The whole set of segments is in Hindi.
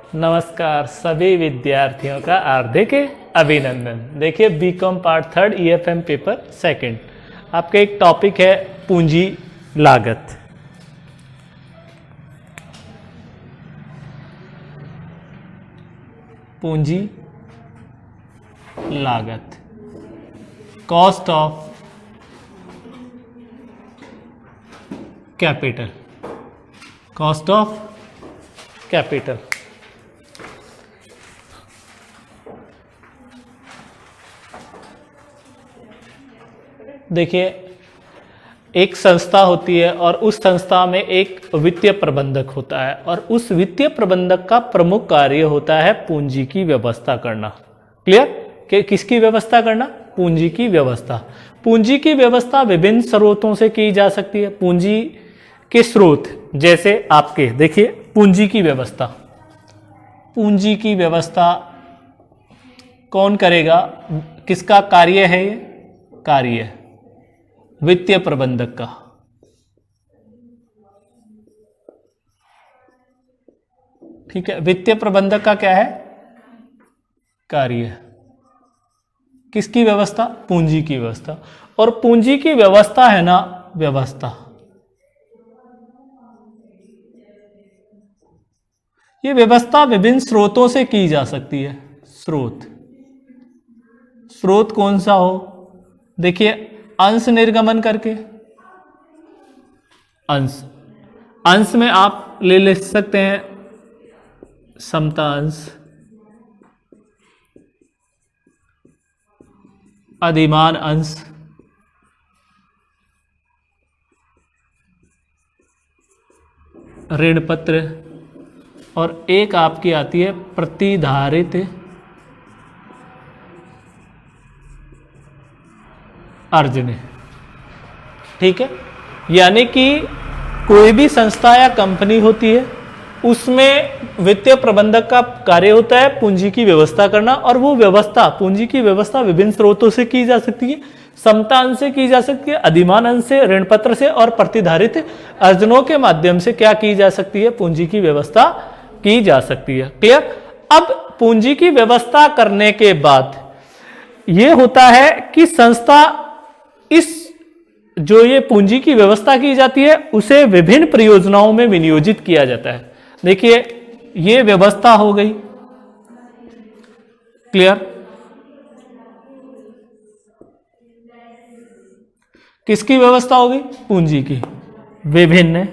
नमस्कार सभी विद्यार्थियों का हार्दिक अभिनंदन। देखिए बीकॉम पार्ट 3 ईएफएम पेपर 2 आपका एक टॉपिक है पूंजी लागत। पूंजी लागत, cost of capital, cost of capital. देखिए एक संस्था होती है और उस संस्था में एक वित्तीय प्रबंधक होता है और उस वित्तीय प्रबंधक का प्रमुख कार्य होता है पूंजी की व्यवस्था करना। क्लियर? कि किसकी व्यवस्था करना? पूंजी की व्यवस्था। पूंजी की व्यवस्था विभिन्न स्रोतों से की जा सकती है। पूंजी के स्रोत जैसे आपके देखिए पूंजी की व्यवस्था, पूंजी की व्यवस्था कौन करेगा? किसका कार्य है? ये कार्य वित्तीय प्रबंधक का। ठीक है, वित्तीय प्रबंधक का क्या है कार्य? किसकी व्यवस्था? पूंजी की व्यवस्था। और पूंजी की व्यवस्था है ना, व्यवस्था, ये व्यवस्था विभिन्न स्रोतों से की जा सकती है। स्रोत, स्रोत कौन सा हो? देखिए अंश निर्गमन करके, अंश, अंश में आप ले सकते हैं समता अंश, अधिमान अंश, ऋण पत्र, और एक आपकी आती है प्रतिधारित अर्जन। ठीक है, यानी कि कोई भी संस्था या कंपनी होती है उसमें वित्तीय प्रबंधक का कार्य होता है पूंजी की व्यवस्था करना। और वो व्यवस्था, पूंजी की व्यवस्था विभिन्न स्रोतों से की जा सकती है। समता अंश से की जा सकती है, अधिमान अंश से, ऋण पत्र से, और प्रतिधारित अर्जनों के माध्यम से क्या की जा सकती है? पूंजी की व्यवस्था की जा सकती है। क्लियर? अब पूंजी की व्यवस्था करने के बाद यह होता है कि संस्था इस जो ये पूंजी की व्यवस्था की जाती है उसे विभिन्न परियोजनाओं में विनियोजित किया जाता है। देखिए ये व्यवस्था हो गई। क्लियर? किसकी व्यवस्था होगी? पूंजी की। विभिन्न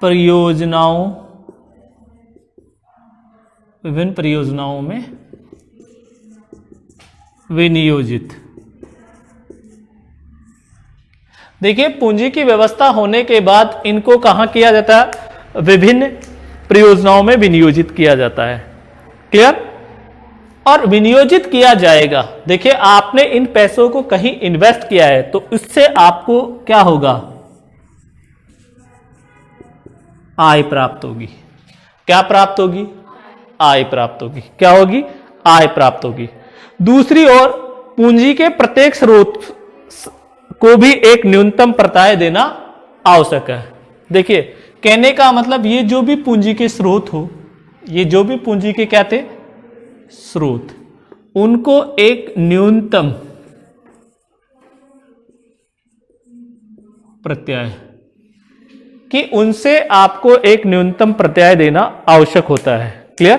परियोजनाओं, विभिन्न परियोजनाओं में विनियोजित। देखिए पूंजी की व्यवस्था होने के बाद इनको कहां किया जाता है? विभिन्न परियोजनाओं में विनियोजित किया जाता है। क्लियर? और विनियोजित किया जाएगा। देखिए आपने इन पैसों को कहीं इन्वेस्ट किया है तो उससे आपको क्या होगा? आय प्राप्त होगी। क्या प्राप्त होगी? आय प्राप्त होगी। क्या होगी? आय प्राप्त होगी। दूसरी ओर पूंजी के प्रत्येक स्रोत को भी एक न्यूनतम प्रत्याय देना आवश्यक है। देखिए कहने का मतलब ये जो भी पूंजी के स्रोत हो, ये जो भी पूंजी के क्या थे? स्रोत, उनको एक न्यूनतम प्रत्याय, कि उनसे आपको एक न्यूनतम प्रत्याय देना आवश्यक होता है। क्लियर?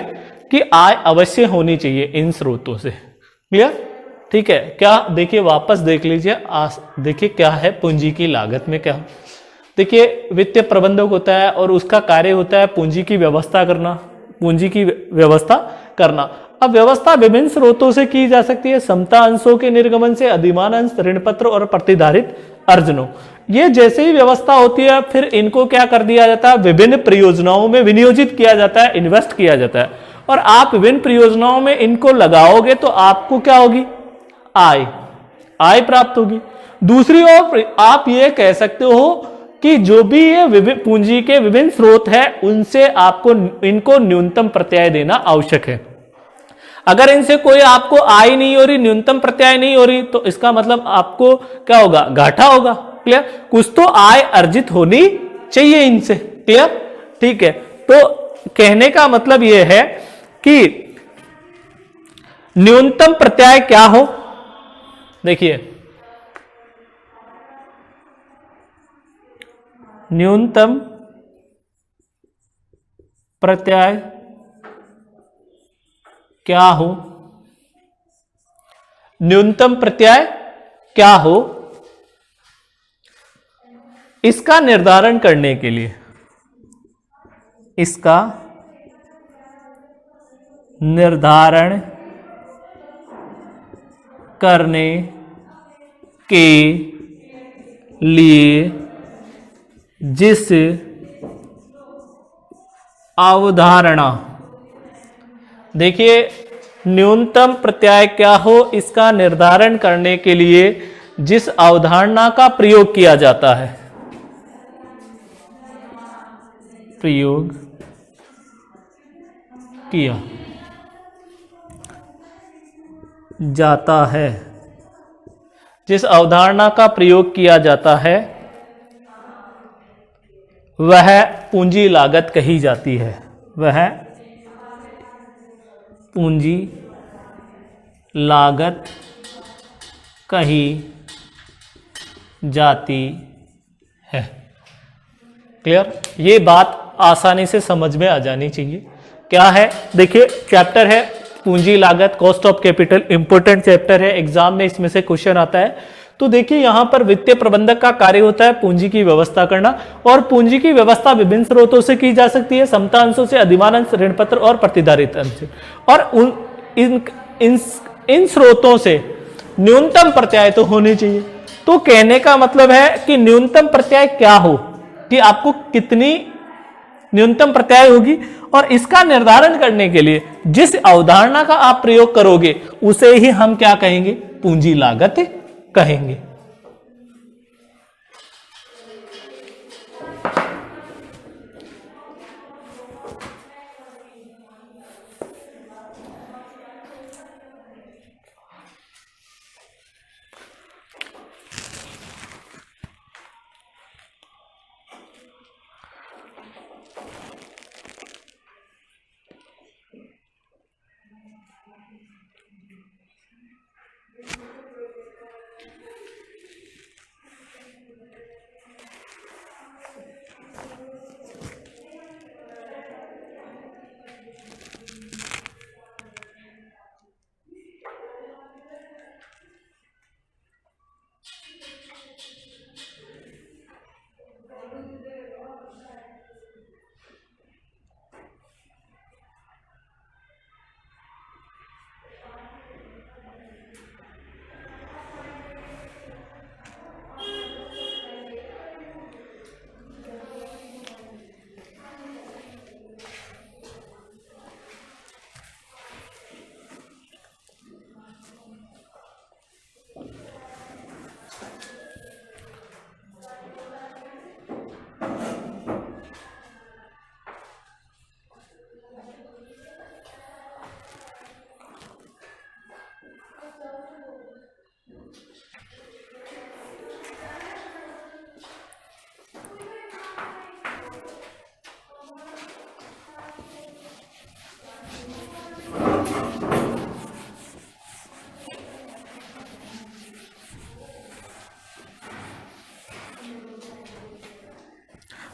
कि आय अवश्य होनी चाहिए इन स्रोतों से। क्लियर? ठीक है। क्या देखिए वापस देख लीजिए, देखिए क्या है पूंजी की लागत में क्या? देखिए वित्तीय प्रबंधक होता है और उसका कार्य होता है पूंजी की व्यवस्था करना, पूंजी की व्यवस्था करना। अब व्यवस्था विभिन्न स्रोतों से की जा सकती है। समता अंशों के निर्गमन से, अधिमान अंश, ऋण पत्र और प्रतिधारित अर्जनों। ये जैसे ही व्यवस्था होती है फिर इनको क्या कर दिया जाता है? विभिन्न परियोजनाओं में विनियोजित किया जाता है, इन्वेस्ट किया जाता है। और आप विभिन्न परियोजनाओं में इनको लगाओगे तो आपको क्या होगी? आय, आय प्राप्त होगी। दूसरी ओर आप ये कह सकते हो कि जो भी ये पूंजी के विभिन्न स्रोत है उनसे आपको इनको न्यूनतम प्रत्याय देना आवश्यक है। अगर इनसे कोई आपको आय नहीं हो रही, न्यूनतम प्रत्याय नहीं हो रही, तो इसका मतलब आपको क्या होगा, घाटा होगा। क्लियर, कुछ तो आय अर्जित होनी चाहिए इनसे। क्लियर, ठीक है। तो कहने का मतलब यह है कि न्यूनतम प्रत्याय क्या हो, देखिए न्यूनतम प्रत्याय क्या हो, न्यूनतम प्रत्याय क्या हो, इसका निर्धारण करने के लिए, इसका निर्धारण करने के लिए जिस अवधारणा, देखिए न्यूनतम प्रत्याय क्या हो इसका निर्धारण करने के लिए जिस अवधारणा का प्रयोग किया जाता है, प्रयोग किया जाता है, जिस अवधारणा का प्रयोग किया जाता है वह पूंजी लागत कही जाती है, वह पूंजी लागत कही जाती है। क्लियर, ये बात आसानी से समझ में आ जानी चाहिए। क्या है, देखिए चैप्टर है पूंजी लागत, cost of capital, important chapter है, एग्जाम में इसमें से क्वेश्चन आता है। तो देखिए यहां पर वित्तीय प्रबंधक का कार्य होता है पूंजी की व्यवस्था करना, और पूंजी की व्यवस्था विभिन्न स्रोतों से की जा सकती है, समता अंशों से, अधिमान अंश, ऋण पत्र और प्रतिधारित अंश से। और इन स्रोतों से न्यूनतम प्रत्याय तो होने चाहिए। तो कहने का मतलब है कि न्यूनतम प्रत्याय क्या हो, कि आपको कितनी न्यूनतम प्रत्याय होगी, और इसका निर्धारण करने के लिए जिस अवधारणा का आप प्रयोग करोगे उसे ही हम क्या कहेंगे, पूंजी लागत कहेंगे।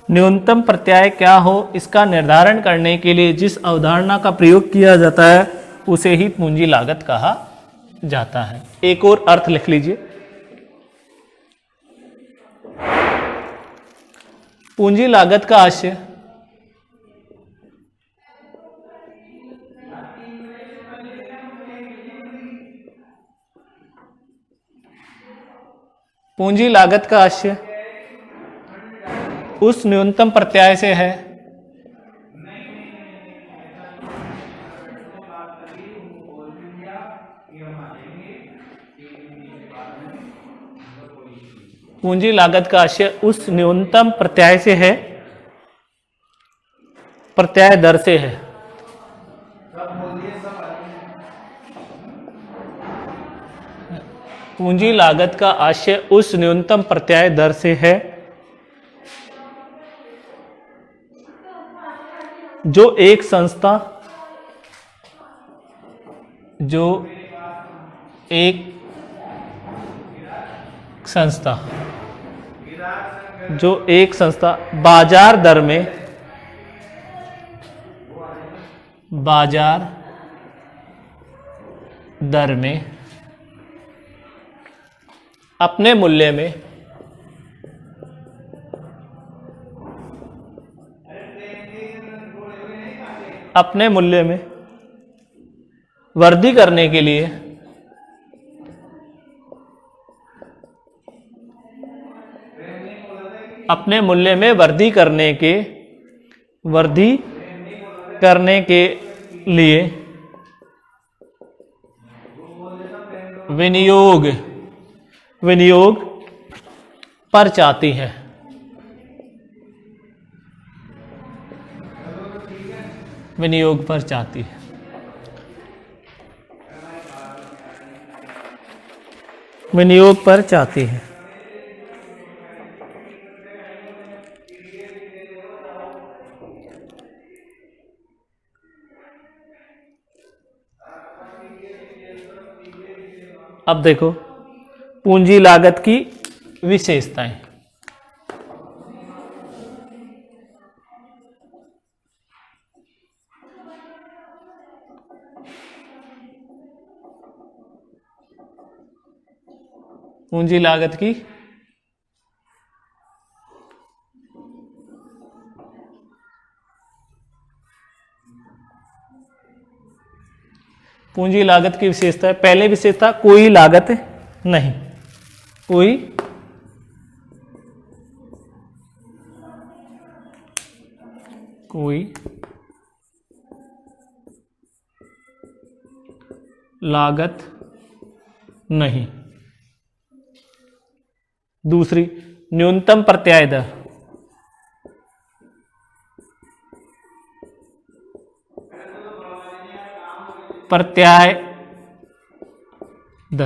न्यूनतम प्रत्याय क्या हो इसका निर्धारण करने के लिए जिस अवधारणा का प्रयोग किया जाता है उसे ही पूंजी लागत कहा जाता है। एक और अर्थ लिख लीजिए, पूंजी लागत का आशय पूंजी लागत का आशय उस न्यूनतम प्रत्याय से है पूंजी लागत का आशय उस न्यूनतम प्रत्याय से है, प्रत्याय दर से है। पूंजी लागत का आशय उस न्यूनतम प्रत्याय दर से है जो एक संस्था बाजार दर में अपने मूल्य में वृद्धि करने के लिए विनियोग पर चाहती है। विनियोग पर चाहती है। विनियोग पर चाहती है। अब देखो पूंजी लागत की विशेषताएं। पूंजी लागत की विशेषता है। पहले विशेषता कोई लागत नहीं, कोई लागत नहीं। दूसरी न्यूनतम प्रत्याय दर।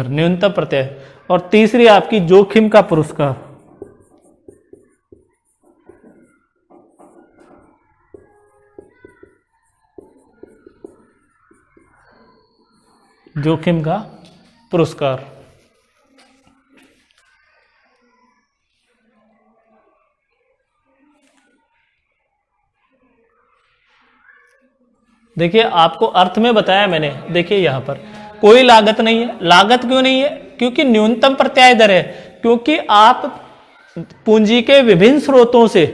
न्यूनतम प्रत्याय। और तीसरी आपकी जोखिम का पुरस्कार। जोखिम का पुरस्कार। देखिए आपको अर्थ में बताया मैंने। देखिए यहां पर कोई लागत नहीं है। लागत क्यों नहीं है? क्योंकि न्यूनतम प्रत्याय दर है। क्योंकि आप पूंजी के विभिन्न स्रोतों से,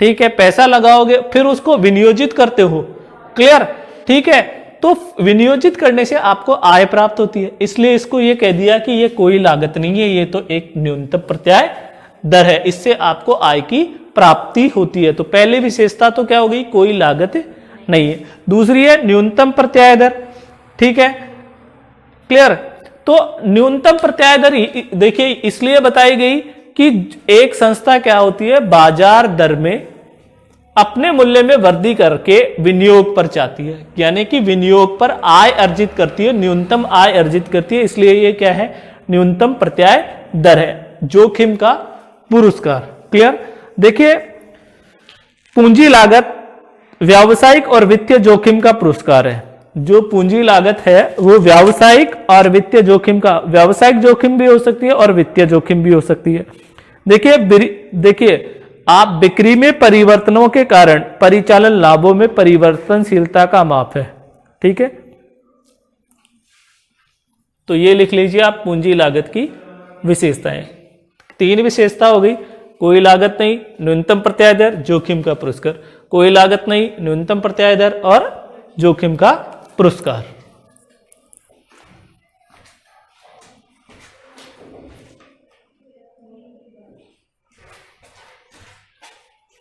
ठीक है, पैसा लगाओगे, फिर उसको विनियोजित करते हो। क्लियर? ठीक है, तो विनियोजित करने से आपको आय प्राप्त होती है। इसलिए इसको ये कह दिया कि ये कोई लागत नहीं है, ये तो एक न्यूनतम प्रत्याय दर है। इससे आपको आय की प्राप्ति होती है। तो पहली विशेषता तो क्या हो गई? कोई लागत नहीं है। दूसरी है न्यूनतम प्रत्याय दर। ठीक है, क्लियर? तो न्यूनतम प्रत्याय दर देखिए इसलिए बताई गई कि एक संस्था क्या होती है? बाजार दर में अपने मूल्य में वृद्धि करके विनियोग पर चाहती है, यानी कि विनियोग पर आय अर्जित करती है, न्यूनतम आय अर्जित करती है। इसलिए ये क्या है? न्यूनतम प्रत्याय दर है। जोखिम का पुरस्कार। क्लियर? देखिए पूंजी लागत व्यावसायिक और वित्तीय जोखिम का पुरस्कार है। जो पूंजी लागत है वो व्यावसायिक और वित्तीय जोखिम का, व्यावसायिक जोखिम भी हो सकती है और वित्तीय जोखिम भी हो सकती है। देखिए आप बिक्री में परिवर्तनों के कारण परिचालन लाभों में परिवर्तनशीलता का माप है। ठीक है, तो ये लिख लीजिए आप पूंजी लागत की विशेषताएं। 3 विशेषता हो गई। कोई लागत नहीं, न्यूनतम प्रत्याय दर, जोखिम का पुरस्कार। कोई लागत नहीं, न्यूनतम प्रत्याय दर और जोखिम का पुरस्कार।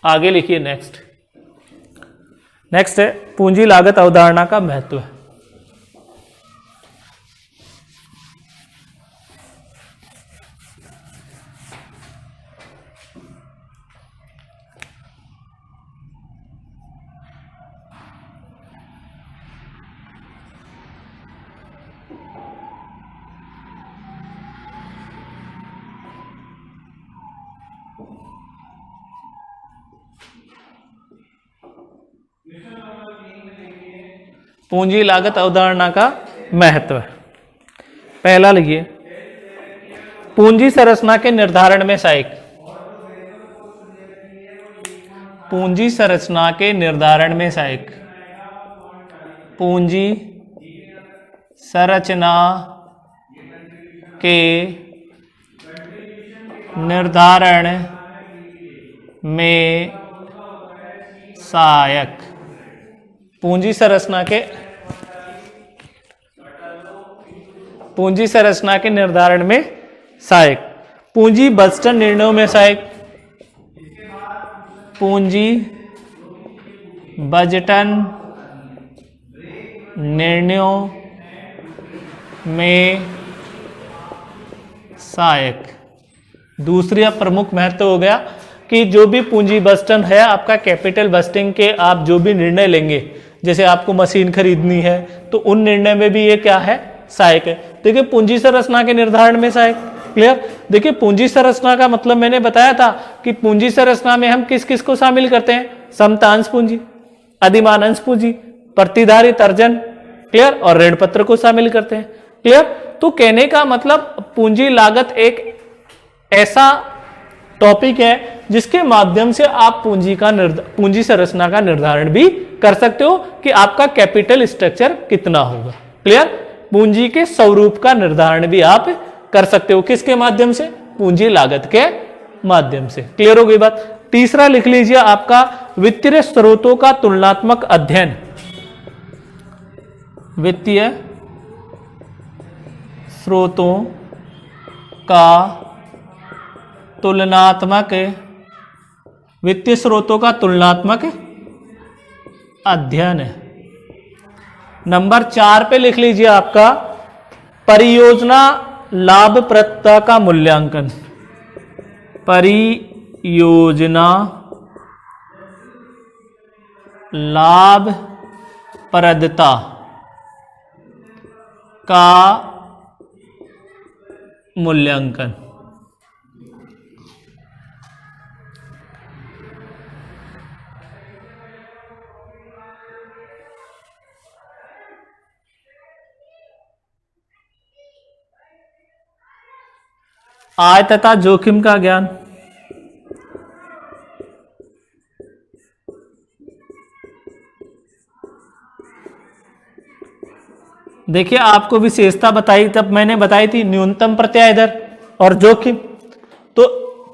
आगे लिखिए नेक्स्ट है पूंजी लागत अवधारणा का महत्व। पूंजी लागत अवधारणा का महत्व। पहला लिखिए, पूंजी संरचना के निर्धारण में सहायक। पूंजी संरचना के निर्धारण में सहायक। पूंजी संरचना के निर्धारण में सहायक। पूंजी संरचना के निर्धारण में सहायक। पूंजी बजटन निर्णयों में सहायक। पूंजी बजटन निर्णयों में सहायक। दूसरा प्रमुख महत्व हो गया कि जो भी पूंजी बजटन है आपका, कैपिटल बजटिंग के आप जो भी निर्णय लेंगे, जैसे आपको मशीन खरीदनी है तो उन निर्णय में भी ये क्या है, सहायक है। देखिए पूंजी संरचना के निर्धारण में सहायक। क्लियर। देखिए पूंजी संरचना का मतलब मैंने बताया था कि पूंजी संरचना में हम किस किस को शामिल करते हैं, समतांश पूंजी, अधिमानांश पूंजी, प्रतिधारित अर्जन, क्लियर, और ऋण पत्र को शामिल करते हैं। क्लियर। तो कहने का मतलब पूंजी लागत एक ऐसा टॉपिक है जिसके माध्यम से आप पूंजी संरचना का निर्धारण भी कर सकते हो कि आपका कैपिटल स्ट्रक्चर कितना होगा। क्लियर। पूंजी के स्वरूप का निर्धारण भी आप कर सकते हो, किसके माध्यम से, पूंजी लागत के माध्यम से। क्लियर हो गई बात। तीसरा लिख लीजिए आपका, वित्तीय स्रोतों का तुलनात्मक अध्ययन। वित्तीय स्रोतों का तुलनात्मक अध्ययन है। नंबर 4 पे लिख लीजिए आपका, परियोजना लाभप्रदता का मूल्यांकन। परियोजना लाभप्रदता का मूल्यांकन। आय तथा जोखिम का ज्ञान। देखिए आपको विशेषता बताई, तब मैंने बताई थी न्यूनतम प्रत्याय दर और जोखिम। तो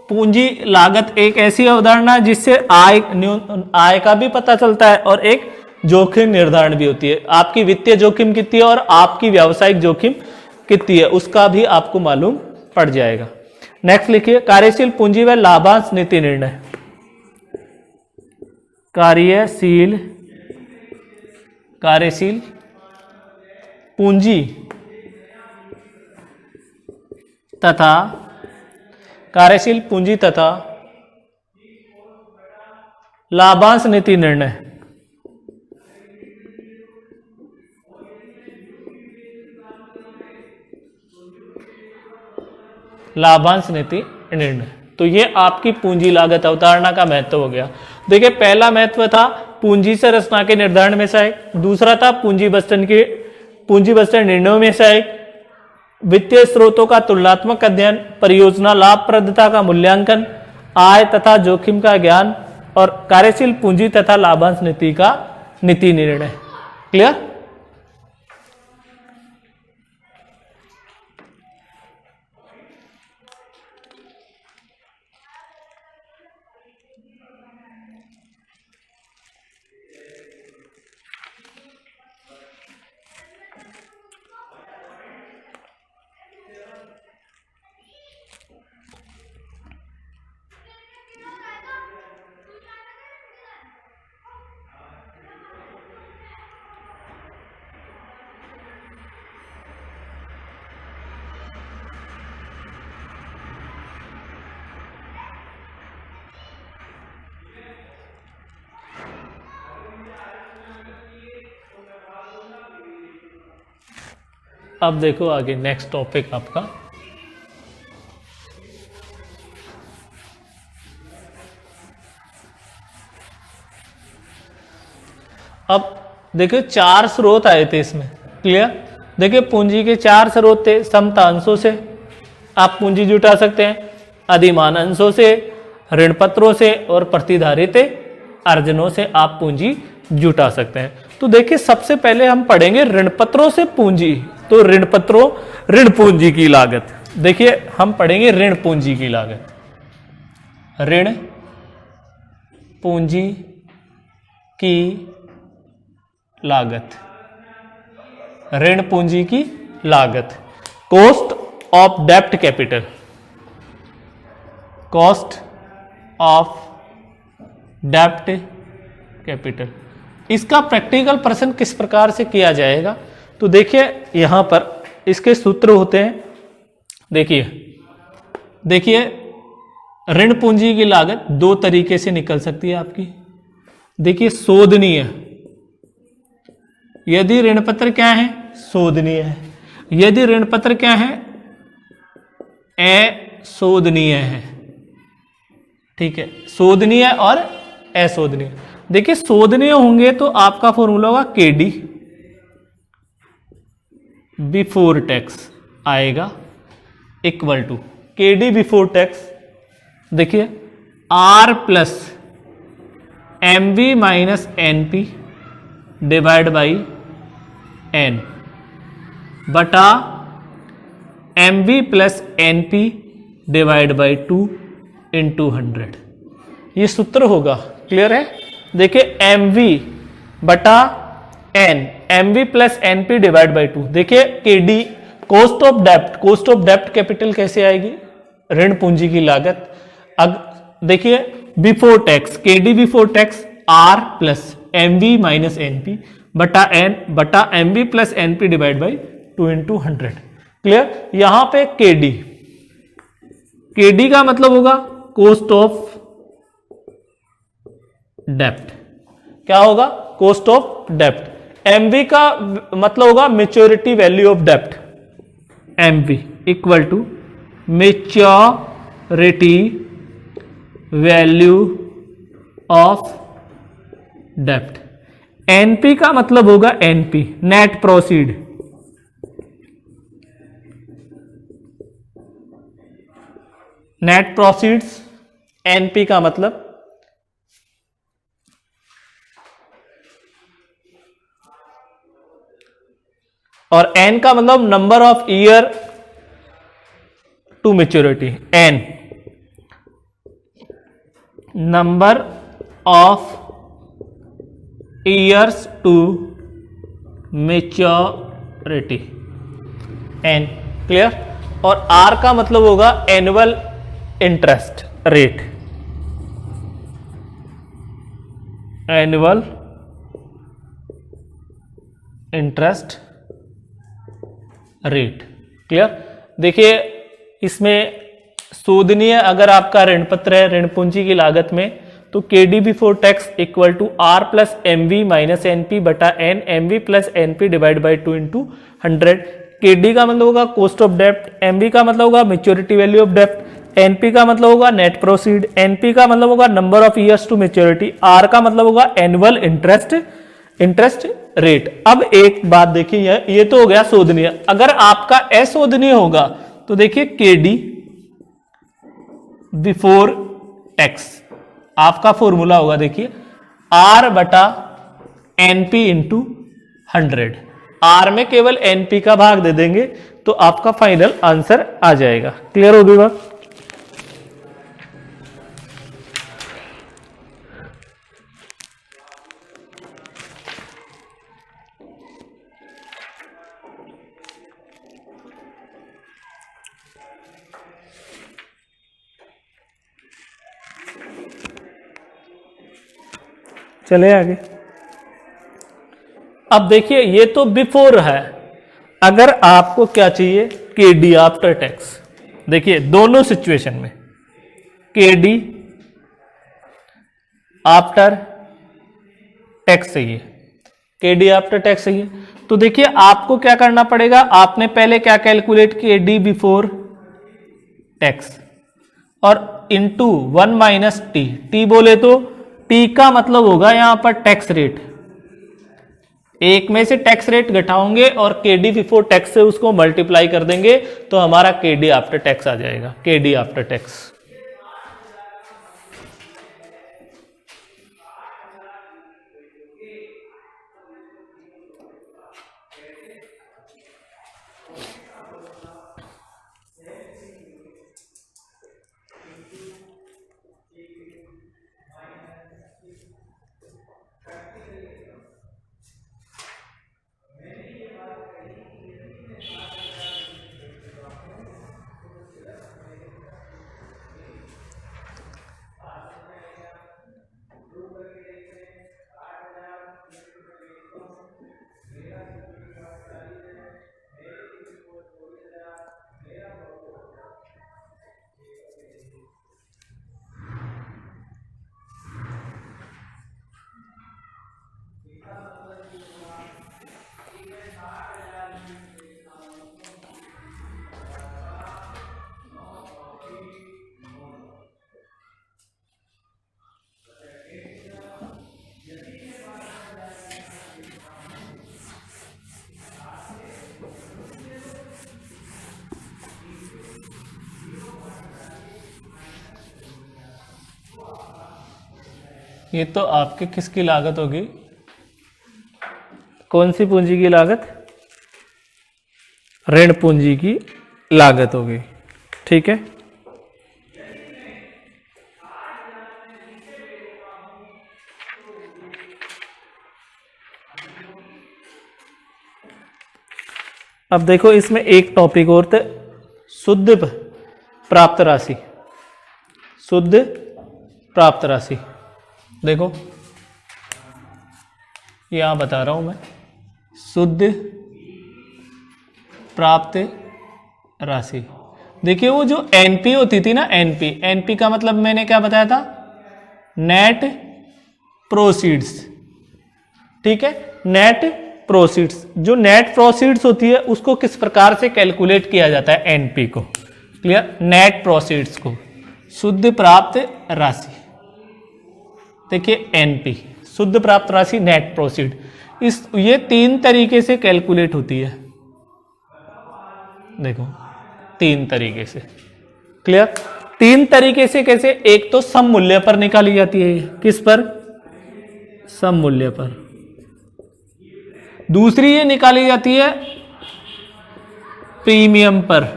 पूंजी लागत एक ऐसी अवधारणा जिससे आय का भी पता चलता है और एक जोखिम निर्धारण भी होती है। आपकी वित्तीय जोखिम कितनी है और आपकी व्यावसायिक जोखिम कितनी है उसका भी आपको मालूम पड़ जाएगा। नेक्स्ट लिखिए, कार्यशील पूंजी व लाभांश नीति निर्णय। कार्यशील पूंजी तथा लाभांश नीति निर्णय। लाभांश नीति निर्णय, तो ये आपकी पूंजी लागत अवधारणा का महत्व हो गया। देखिए पहला महत्व था पूंजी संरचना के निर्धारण में सहायक, दूसरा था पूंजी बजटन निर्णयों में सहायक, वित्तीय स्रोतों का तुलनात्मक अध्ययन, परियोजना लाभप्रदता का मूल्यांकन, आय तथा जोखिम का ज्ञान और कार्यशील पूंजी तथा लाभांश नीति का नीति निर्णय। क्लियर। अब देखो आगे नेक्स्ट टॉपिक आपका, अब देखिए 4 स्रोत आए थे इसमें, क्लियर। देखिए पूंजी के 4 स्रोत थे, समता अंशों से आप पूंजी जुटा सकते हैं, अधिमान अंशों से, ऋण पत्रों से और प्रतिधारित अर्जनों से आप पूंजी जुटा सकते हैं। तो देखिए सबसे पहले हम पढ़ेंगे ऋण पत्रों से पूंजी। तो ऋण पत्रों, ऋण पूंजी की लागत, देखिए हम पढ़ेंगे ऋण पूंजी की लागत, ऋण पूंजी की लागत, ऋण पूंजी की लागत, cost of dept capital, cost of dept capital. इसका प्रैक्टिकल प्रश्न किस प्रकार से किया जाएगा, तो देखिए यहां पर इसके सूत्र होते हैं। देखिए ऋण पूंजी की लागत 2 तरीके से निकल सकती है आपकी। देखिए शोधनीय, यदि ऋण पत्र क्या है, शोधनीय है, यदि ऋण पत्र क्या है, अशोधनीय है, ठीक है, शोधनीय और अशोधनीय। देखिए शोधनीय होंगे तो आपका फॉर्मूला होगा केडी बिफोर टैक्स आएगा equal to KD before tax, देखिए are plus M B minus N P divide by N बटा M B plus N P divide by 2 into 100, ये सूत्र होगा, क्लियर है। देखिए एम वी बटा N, M V plus N P divide by 2। देखिए के D cost of dept, cost of dept capital कैसे आएगी, ऋण पूंजी की लागत। अब देखिए before tax, K D before tax R plus M V minus N P बटा एन बटा M V plus N P divide by 2 into 100, clear. यहां पे केडी, केडी का मतलब होगा कॉस्ट ऑफ डेप्ट, क्या होगा, कॉस्ट ऑफ डेप्ट। एमवी का मतलब होगा maturity value of dept, MV equal to maturity value of dept. NP का मतलब होगा NP, net proceed, net proceeds, NP का मतलब और एन का मतलब number of year to maturity, N number of years to maturity, N, clear. और आर का मतलब होगा annual interest rate, annual interest rate, clear. देखिए इसमें शोधनीय अगर आपका ऋण पत्र है ऋण पूंजी की लागत में, तो K D before tax equal to R plus M V minus N P बटा N M V plus N P divide by 2 into 100। K D का मतलब होगा कॉस्ट ऑफ डेप्ट, एम वी का मतलब होगा मेच्योरिटी वैल्यू ऑफ डेप्ट, एन पी का मतलब होगा नेट प्रोसीड, एन पी का मतलब होगा number of years to maturity, R का मतलब होगा एनुअल इंटरेस्ट रेट। अब एक बात देखिए, ये तो हो गया शोधनीय। अगर आपका अशोधनीय होगा तो देखिए केडी बिफोर टैक्स आपका फॉर्मूला होगा, देखिए आर बटा एनपी इंटू 100, आर में केवल एनपी का भाग दे देंगे तो आपका फाइनल आंसर आ जाएगा। क्लियर होगी बात। चले आगे। अब देखिए ये तो बिफोर है, अगर आपको क्या चाहिए केडी आफ्टर टैक्स, देखिए दोनों सिचुएशन में केडी आफ्टर टैक्स चाहिए, केडी आफ्टर टैक्स चाहिए। तो देखिए आपको क्या करना पड़ेगा, आपने पहले क्या कैलकुलेट किया, डी बिफोर टैक्स और इंटू 1 माइनस टी, टी बोले तो टी का मतलब होगा यहां पर टैक्स रेट, एक में से टैक्स रेट घटाओगे और केडी बिफोर टैक्स से उसको मल्टीप्लाई कर देंगे तो हमारा केडी आफ्टर टैक्स आ जाएगा, केडी आफ्टर टैक्स। ये तो आपके किसकी लागत होगी, कौन सी पूंजी की लागत, ऋण पूंजी की लागत होगी, ठीक है। अब देखो इसमें एक टॉपिक और था, शुद्ध प्राप्त राशि, शुद्ध प्राप्त राशि। देखो यहां बता रहा हूं मैं, शुद्ध प्राप्त राशि। देखिए वो जो एनपी होती थी ना, एनपी, एनपी का मतलब मैंने क्या बताया था, नेट प्रोसीड्स, ठीक है, नेट प्रोसीड्स। जो नेट प्रोसीड्स होती है उसको किस प्रकार से कैलकुलेट किया जाता है, एनपी को, क्लियर, नेट प्रोसीड्स को, शुद्ध प्राप्त राशि। देखिए एनपी, शुद्ध प्राप्त राशि, नेट प्रोसीड, ये 3 तरीके से कैलकुलेट होती है। देखो 3 तरीके से, क्लियर, 3 तरीके से कैसे, एक तो सम मूल्य पर निकाली जाती है, किस पर, सम मूल्य पर। दूसरी ये निकाली जाती है प्रीमियम पर,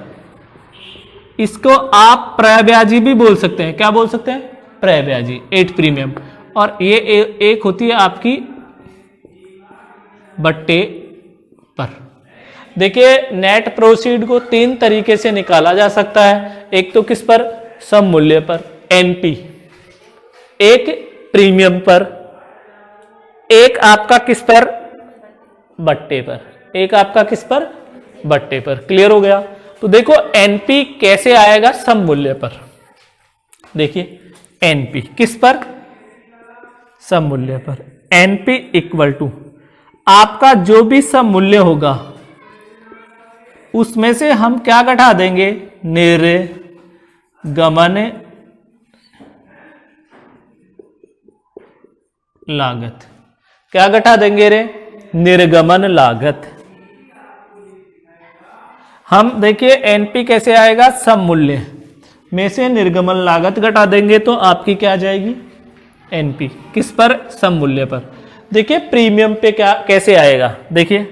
इसको आप प्रब्याजी भी बोल सकते हैं, क्या बोल सकते हैं, प्रब्याजी, 8 प्रीमियम। और ये एक होती है आपकी बट्टे पर। देखिए नेट प्रोसीड को 3 तरीके से निकाला जा सकता है, एक तो किस पर, सम मूल्य पर, एनपी, एक प्रीमियम पर, एक आपका किस पर, बट्टे पर, एक आपका किस पर, बट्टे पर। क्लियर हो गया। तो देखो एनपी कैसे आएगा, सम मूल्य पर। देखिए एनपी किस पर, सम मूल्य पर। एनपी इक्वल टू आपका जो भी सम मूल्य होगा उसमें से हम क्या घटा देंगे, निर्गमन लागत। क्या घटा देंगे रे, निर्गमन लागत। हम देखिए एनपी कैसे आएगा, सम मूल्य में से निर्गमन लागत घटा देंगे तो आपकी क्या आ जाएगी, एनपी, किस पर, सम मूल्य पर। देखिए प्रीमियम पे क्या कैसे आएगा, देखिए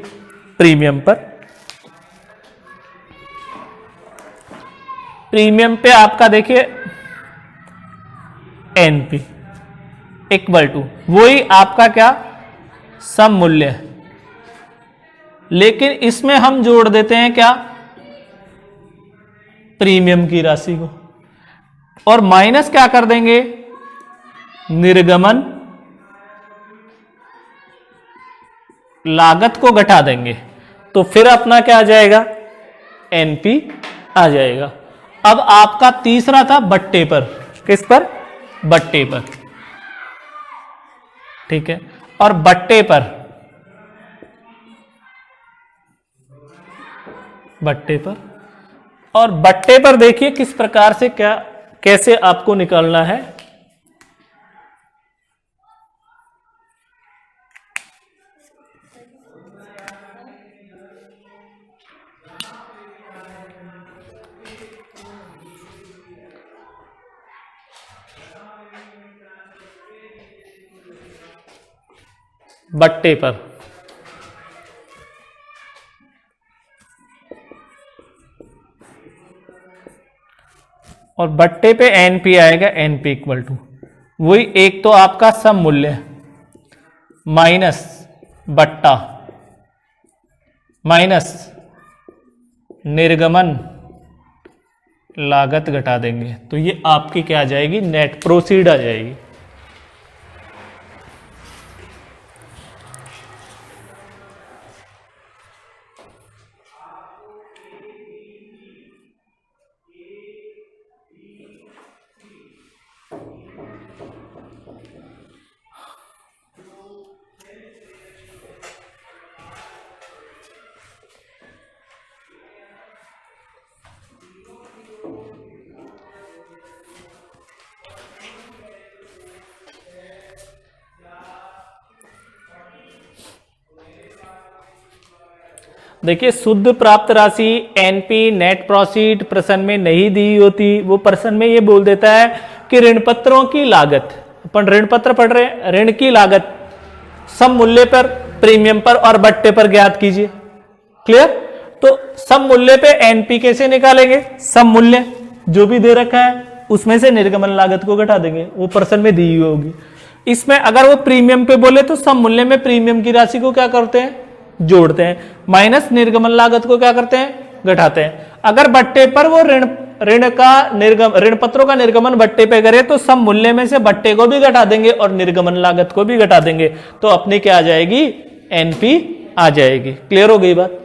प्रीमियम पर, प्रीमियम पे आपका देखिए एनपी इक्वल टू वही आपका क्या, सम मूल्य, लेकिन इसमें हम जोड़ देते हैं क्या, प्रीमियम की राशि को, और माइनस क्या कर देंगे, निर्गमन लागत को घटा देंगे, तो फिर अपना क्या आ जाएगा, एनपी आ जाएगा। अब आपका तीसरा था बट्टे पर, किस पर, बट्टे पर, ठीक है, और बट्टे पर, बट्टे पर, और बट्टे पर देखिए किस प्रकार से क्या कैसे आपको निकालना है। बट्टे पर। और बट्टे पे एनपी आएगा, एनपी इक्वल टू वही एक तो आपका सम मूल्य माइनस बट्टा माइनस निर्गमन लागत घटा देंगे, तो ये आपकी क्या आ जाएगी, नेट प्रोसीड आ जाएगी। देखिए शुद्ध प्राप्त राशि एनपी नेट प्रोसीड प्रश्न में नहीं दी होती, वो प्रश्न में ये बोल देता है कि ऋण पत्रों की लागत, अपन ऋण पत्र पढ़ रहे हैं, ऋण की लागत सम मूल्य पर, प्रीमियम पर और बट्टे पर ज्ञात कीजिए। क्लियर? तो सम मूल्य पे एनपी कैसे निकालेंगे, सम मूल्य जो भी दे रखा है उसमें से निर्गमन लागत को घटा देंगे, वो प्रश्न में दी हुई होगी। इसमें अगर वो प्रीमियम पे बोले तो सम मूल्य में प्रीमियम की राशि को क्या करते हैं, जोड़ते हैं, माइनस निर्गमन लागत को क्या करते हैं, घटाते हैं। अगर बट्टे पर वो ऋण पत्रों का निर्गमन बट्टे पे करे तो सम मूल्य में से बट्टे को भी घटा देंगे और निर्गमन लागत को भी घटा देंगे, तो अपनी क्या आ जाएगी, एनपी आ जाएगी। क्लियर हो गई बात?